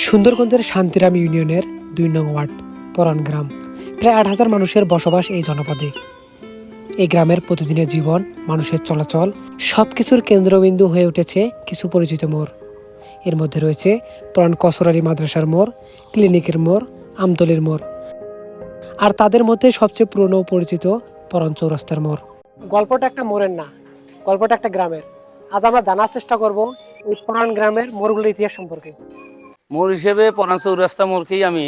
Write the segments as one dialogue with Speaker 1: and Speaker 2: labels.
Speaker 1: সুন্দরগঞ্জের শান্তিরাম ইউনিয়নের ২ নং ওয়ার্ড পরান গ্রাম। প্রায় ৮,০০০ মানুষের বসবাস এই জনপদে। এই গ্রামের প্রতিদিনের জীবন, মানুষের চলাচল সবকিছুর কেন্দ্রবিন্দু হয়ে উঠেছে কিছু পরিচিত মোড়। এর মধ্যে রয়েছে পরান কসর আলী মাদ্রাসার মোড়, ক্লিনিকের মোড়, আমতলির মোড়, আর তাদের মধ্যে সবচেয়ে পুরনো পরিচিত পরান চৌরাস্তার মোড়। গল্পটা একটা মোড়ের না, গল্পটা একটা গ্রামের। আজ আমরা জানার চেষ্টা করব এই পরান গ্রামের মোড়গুলোর ইতিহাস সম্পর্কে।
Speaker 2: মোড় হিসেবে পরান চৌরাস্তা মোড়কেই আমি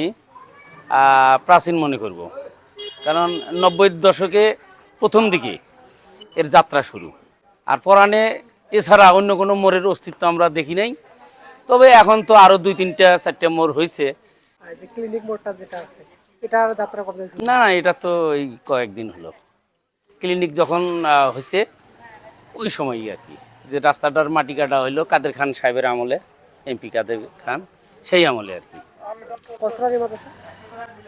Speaker 2: প্রাচীন মনে করব, কারণ ৯০ দশকে প্রথম দিকে এর যাত্রা শুরু। আর পরানে এছাড়া অন্য কোনো মোড়ের অস্তিত্ব আমরা দেখি নাই। তবে এখন তো আরও ২-৩-৪টা মোড় হয়েছে।
Speaker 1: ক্লিনিক মোড়টা যেটা আছে, এটা যাত্রা কতদিন?
Speaker 2: না, এটা তো এই কয়েকদিন হলো। ক্লিনিক যখন হয়েছে ওই সময়ই আর কি, যে রাস্তাটার মাটি কাটা হইলো কাদের খান সাহেবের আমলে, এমপি কাদের খান, সেই আমলে আর কি।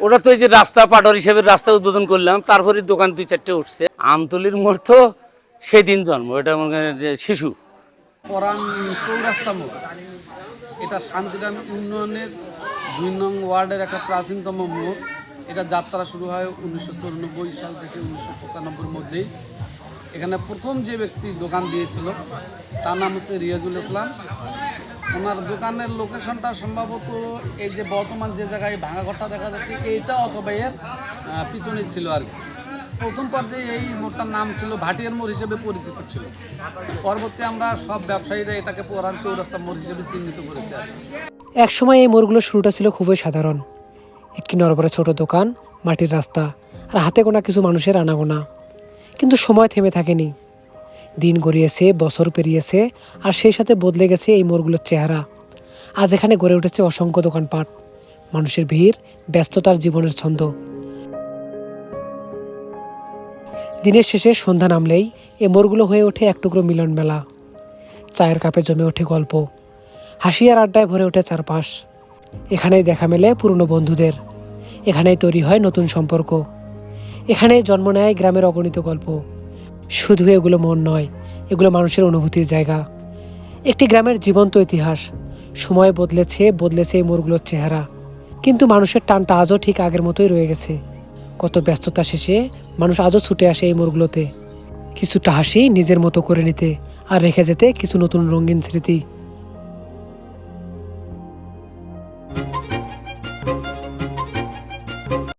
Speaker 2: ওটা তো এই যে রাস্তা পাটর হিসেবে রাস্তা উদ্বোধন করলাম, তারপরে দোকান ২-৪টে উঠছে। আমতলির মোড় তো সেদিন জন্ম, এটা মনে করেন যে শিশু।
Speaker 3: পরান চৌরাস্তা মোড় এটা শান্তিরাম ইউনিয়নের ২ নং ওয়ার্ডের একটা প্রাচীনতম মোড়। এটা যাত্রা শুরু হয় ১৯৯৪ সাল থেকে ১৯৯৫-র মধ্যেই। এখানে প্রথম যে ব্যক্তি দোকান দিয়েছিল তার নাম হচ্ছে রিয়াজুল ইসলাম। ওনার দোকানের লোকেশনটা সম্ভবত এই যে বর্তমান যে জায়গায় ভাঙা ঘরটা দেখা যাচ্ছে এইটা অথবা এর পিছনে ছিল আর কি। প্রথম পর্যায়ে এই মোড়টার নাম ছিল ভাটিয়ার মোড় হিসেবে পরিচিত ছিল। পরবর্তী আমরা সব ব্যবসায়ীরা এটাকে পরান চৌরাস্তা মোড় হিসেবে চিহ্নিত করেছি আর কি।
Speaker 1: একসময় এই মোড়গুলোর শুরুটা ছিল খুবই সাধারণ। একটি নরবরে ছোট দোকান, মাটির রাস্তা, আর হাতে গোনা কিছু মানুষের আনাগোনা। কিন্তু সময় থেমে থাকেনি। দিন গড়িয়েছে, বছর পেরিয়েছে, আর সেই সাথে বদলে গেছে এই মোড়গুলোর চেহারা। আজ এখানে গড়ে উঠেছে অসংখ্য দোকানপাট, মানুষের ভিড়, ব্যস্ততার জীবনের ছন্দ। দিনের শেষে সন্ধ্যা নামলেই এই মোড়গুলো হয়ে ওঠে এক টুকরো মিলন মেলা। চায়ের কাপে জমে ওঠে গল্প, হাসি আর আড্ডায় ভরে ওঠে চারপাশ। এখানেই দেখা মেলে পুরনো বন্ধুদের, এখানেই তৈরি হয় নতুন সম্পর্ক, এখানেই জন্ম নেয় গ্রামের অগণিত গল্প। শুধু এগুলো মন নয়, এগুলো মানুষের অনুভূতির জায়গা, একটি গ্রামের জীবন্ত ইতিহাস। সময় বদলেছে এই মোড়গুলোর চেহারা, কিন্তু মানুষের টানটা আজও ঠিক আগের মতোই রয়ে গেছে। কত ব্যস্ততা শেষে মানুষ আজও ছুটে আসে এই মোড়গুলোতে, কিছুটা হাসি নিজের মতো করে নিতে, আর রেখে যেতে কিছু নতুন রঙিন স্মৃতি।